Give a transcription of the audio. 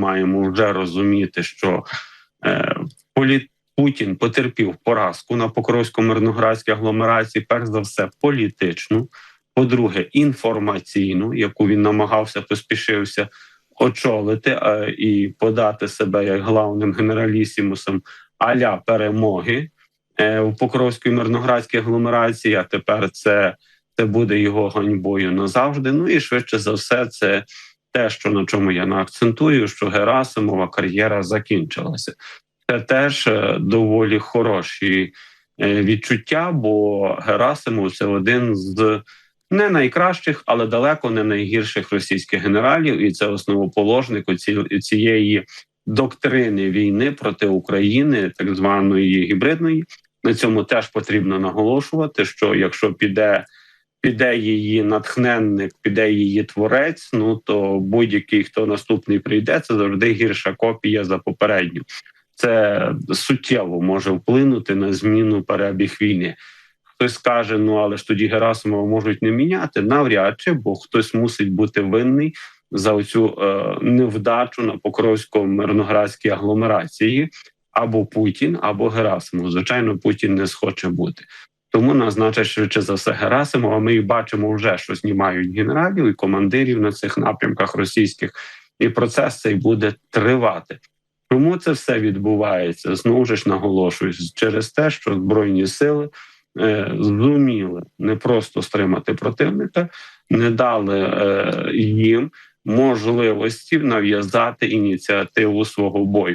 маємо вже розуміти, що Путін потерпів поразку на Покровсько-Мирноградській агломерації, перш за все, політичну, по-друге, інформаційну, яку він намагався, поспішився очолити і подати себе як главним генералісімусом а-ля перемоги в Покровській Мирноградській агломерації, а тепер це буде його ганьбою назавжди. Ну і швидше за все, це те, на чому я наакцентую, що Герасимова кар'єра закінчилася. Це теж доволі хороші відчуття, бо Герасимов – це один з не найкращих, але далеко не найгірших російських генералів, і це основоположник цієї доктрини війни проти України, так званої гібридної. На цьому теж потрібно наголошувати, що якщо піде її натхненник, піде її творець, ну то будь-який, хто наступний прийде, це завжди гірша копія за попередню. Це суттєво може вплинути на зміну перебіг війни. Хтось скаже, ну але ж тоді Герасимова можуть не міняти. Навряд чи, бо хтось мусить бути винний за оцю невдачу на Покровсько-Мирноградській агломерації. Або Путін, або Герасимов. Звичайно, Путін не схоче бути. Тому назначать швидше за все Герасимова. Ми і бачимо вже, що знімають генералів і командирів на цих напрямках російських. І процес цей буде тривати. Чому це все відбувається? Знову ж наголошую, через те, що Збройні сили зуміли не просто стримати противника, не дали їм можливості нав'язати ініціативу свого бою.